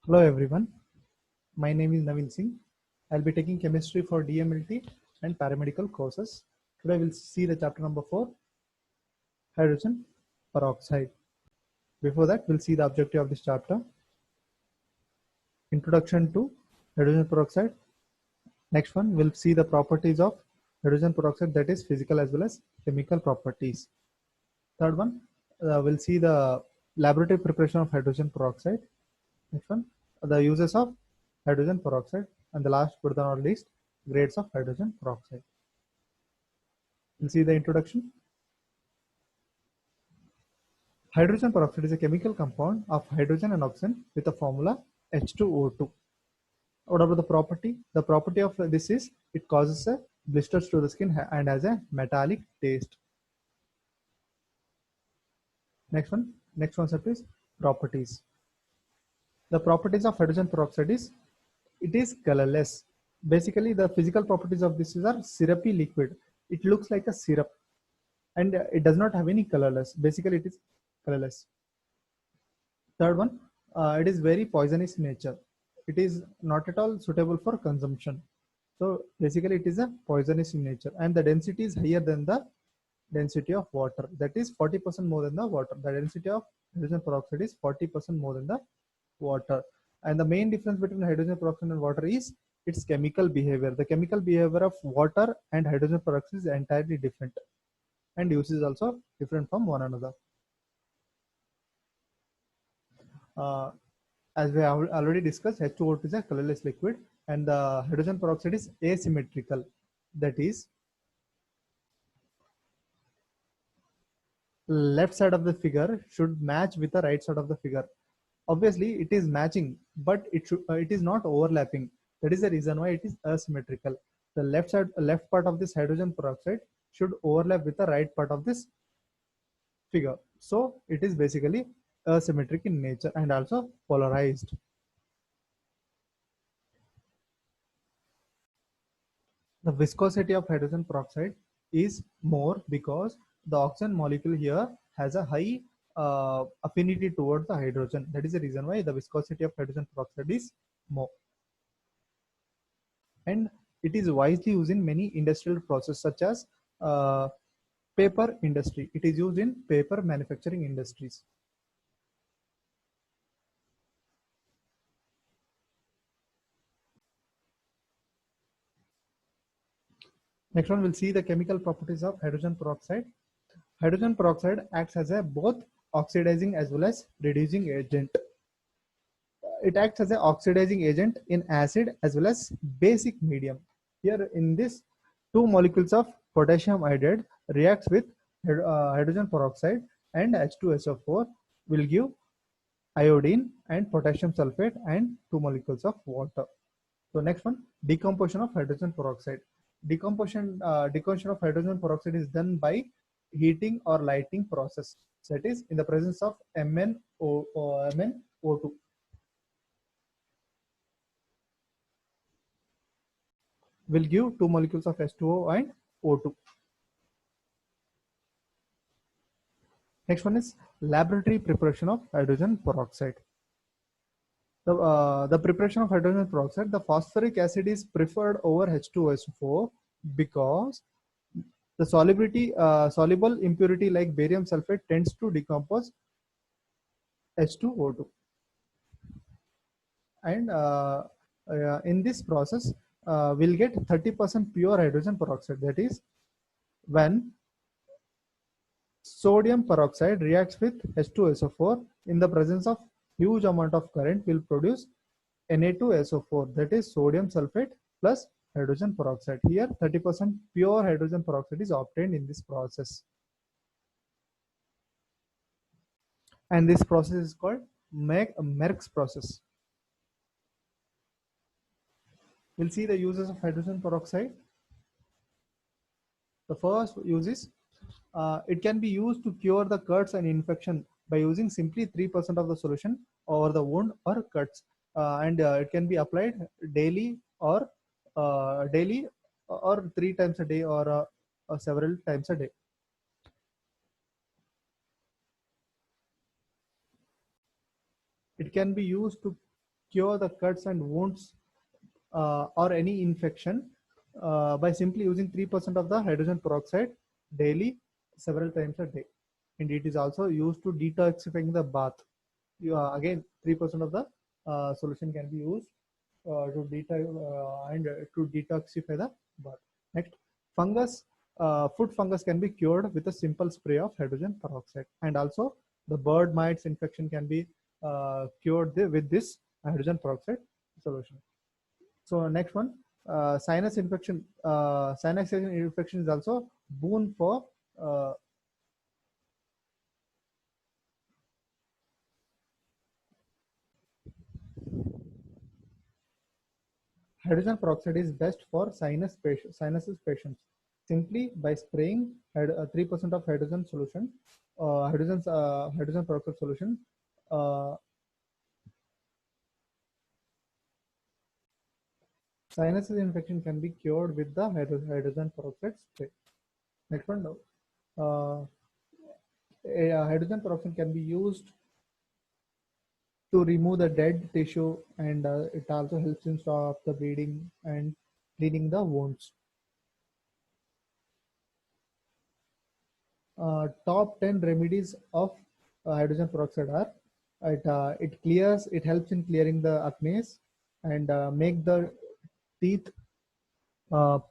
Hello everyone, my name is Naveen Singh. I'll be taking chemistry for DMLT and paramedical courses. Today we'll see the chapter number 4, hydrogen peroxide. Before that, we'll see the objective of this chapter. Introduction to hydrogen peroxide. Next one, we'll see the properties of hydrogen peroxide, that is physical as well as chemical properties. Third one, we'll see the laboratory preparation of hydrogen peroxide. Next one, the uses of hydrogen peroxide, and the last but not least, grades of hydrogen peroxide. We'll see the introduction. Hydrogen peroxide is a chemical compound of hydrogen and oxygen with a formula H2O2. What about the property? The property of this is it causes a blisters to the skin and has a metallic taste. Next concept is properties. The properties of hydrogen peroxide is it is colorless. Basically, the physical properties of this is a syrupy liquid. It looks like a syrup and it does not have any colorless. Basically, it is colorless. Third one, it is very poisonous in nature. It is not at all suitable for consumption. So basically, it is a poisonous in nature, and the density is higher than the density of water. That is 40% more than the water. The density of hydrogen peroxide is 40% more than the water. And the main difference between hydrogen peroxide and water is its chemical behavior. The chemical behavior of water and hydrogen peroxide is entirely different, and use is also different from one another. As we have already discussed, H2O2 is a colorless liquid and the hydrogen peroxide is asymmetrical. That is, left side of the figure should match with the right side of the figure. Obviously, it is matching, but it is not overlapping. That is the reason why it is asymmetrical. The left part of this hydrogen peroxide should overlap with the right part of this figure. So it is basically asymmetric in nature and also polarized. The viscosity of hydrogen peroxide is more because the oxygen molecule here has a high affinity towards the hydrogen. That is the reason why the viscosity of hydrogen peroxide is more. And it is widely used in many industrial processes such as paper industry. It is used in paper manufacturing industries. Next one, we'll see the chemical properties of hydrogen peroxide. Hydrogen peroxide acts as a both oxidizing as well as reducing agent. It acts as an oxidizing agent in acid as well as basic medium. Here in this, two molecules of potassium iodide reacts with hydrogen peroxide and H2SO4 will give iodine and potassium sulfate and two molecules of water. So next one, decomposition of hydrogen peroxide. Decomposition of hydrogen peroxide is done by heating or lighting process. That is in the presence of MnO2. Will give two molecules of H2O and O2. Next one is laboratory preparation of hydrogen peroxide. The preparation of hydrogen peroxide, the phosphoric acid is preferred over H2SO4 because the soluble impurity like barium sulfate tends to decompose H2O2. And in this process, we'll get 30% pure hydrogen peroxide. That is, when sodium peroxide reacts with H2SO4 in the presence of huge amount of current will produce Na2SO4, that is sodium sulfate plus hydrogen peroxide. Here 30% pure hydrogen peroxide is obtained in this process. And this process is called Merckx process. We'll see the uses of hydrogen peroxide. The first use is it can be used to cure the cuts and infection by using simply 3% of the solution over the wound or cuts, and it can be applied daily or 3 times a day or several times a day. It can be used to cure the cuts and wounds or any infection by simply using 3% of the hydrogen peroxide daily, several times a day. And it is also used to detoxifying the bath. Again, 3% of the solution can be used to detoxify the bath. Next, fungus. Food fungus can be cured with a simple spray of hydrogen peroxide, and also the bird mites infection can be cured with this hydrogen peroxide solution. So next one, sinus infection. Sinus infection is also boon for hydrogen peroxide is best for sinuses patients. Simply by spraying 3% of hydrogen solution, hydrogen peroxide solution. Sinuses infection can be cured with the hydrogen peroxide spray. Next one, hydrogen peroxide can be used to remove the dead tissue, and it also helps in stop the bleeding and cleaning the wounds. Top 10 remedies of hydrogen peroxide are it helps in clearing the acne and make the teeth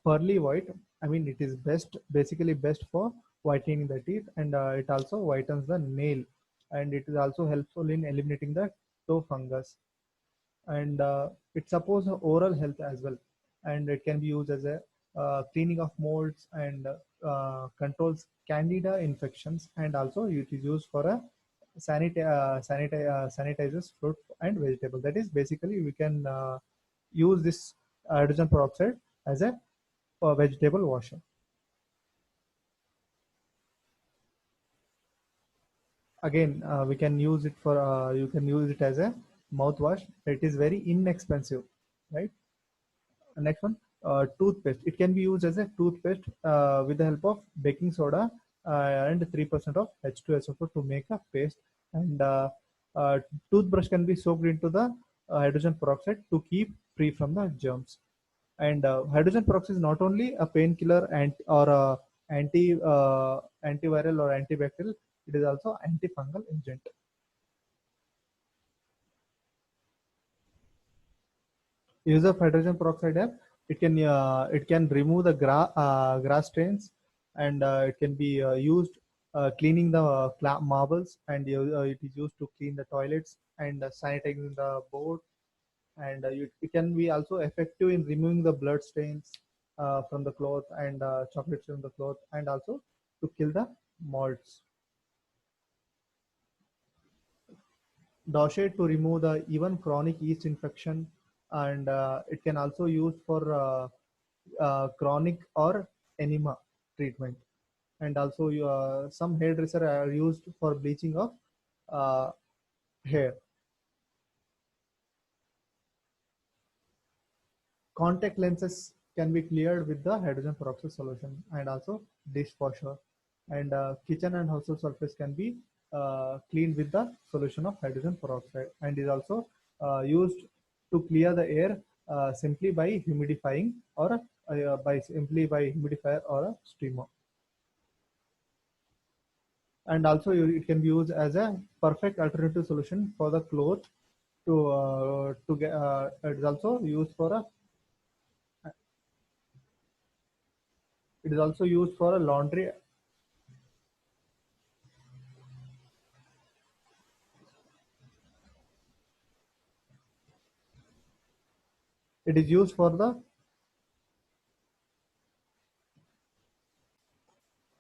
pearly white. I mean, it is basically best for whitening the teeth, and it also whitens the nail, and it is also helpful in eliminating the toe fungus, and it supports oral health as well, and it can be used as a cleaning of molds and controls candida infections, and also it is used for a sanitizes fruit and vegetable. That is basically we can use this hydrogen peroxide as a vegetable washer. Again, we can use it for you can use it as a mouthwash. It is very inexpensive, right? Next one, toothpaste. It can be used as a toothpaste with the help of baking soda and 3% of H2SO4 to make a paste. And uh, toothbrush can be soaked into the hydrogen peroxide to keep free from the germs. And hydrogen peroxide is not only a painkiller and or a antiviral or antibacterial. It is also antifungal agent. Use of hydrogen peroxide app, it can remove the grass stains, and it can be used cleaning the marbles, and it is used to clean the toilets and sanitizing the board, and it can be also effective in removing the blood stains from the cloth and chocolates from the cloth, and also to kill the molds. Doshade to remove the even chronic yeast infection, and it can also used for chronic or enema treatment, and also some hairdresser are used for bleaching of uh, hair. Contact lenses can be cleared with the hydrogen peroxide solution, and also dishwasher, and kitchen and household surface can be cleaned with the solution of hydrogen peroxide, and is also used to clear the air simply by humidifying or by humidifier or a steamer. And also it can be used as a perfect alternative solution for the cloth to get. It is also used for a it is also used for a laundry. It is used for the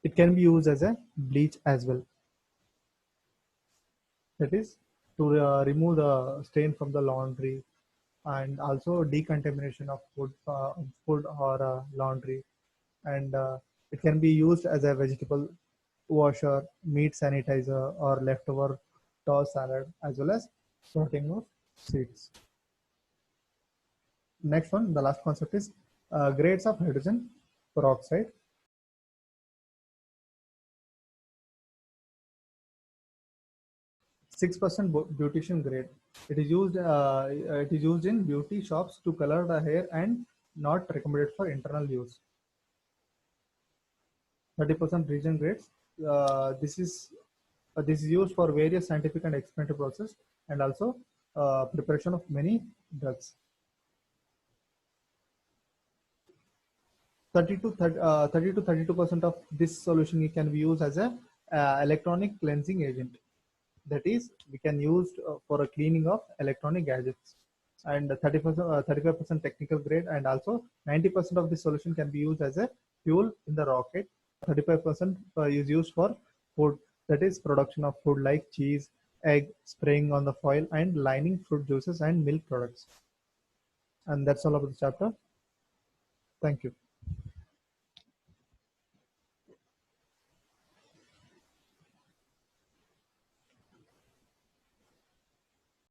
it can be used as a bleach as well. That is to remove the stain from the laundry, and also decontamination of food or laundry, and it can be used as a vegetable washer, meat sanitizer, or leftover toss salad, as well as sorting of seeds. Next one, the last concept is grades of hydrogen peroxide. 6% beautician grade. It is used in beauty shops to color the hair and not recommended for internal use. 30% region grades. This is used for various scientific and experimental process and also preparation of many drugs. 30 to 32% of this solution can be used as a electronic cleansing agent. That is, we can use for a cleaning of electronic gadgets. And 35% technical grade, and also 90% of the solution can be used as a fuel in the rocket. 35% is used for food, that is production of food like cheese, egg, spraying on the foil, and lining fruit juices and milk products. And that's all about the chapter. Thank you.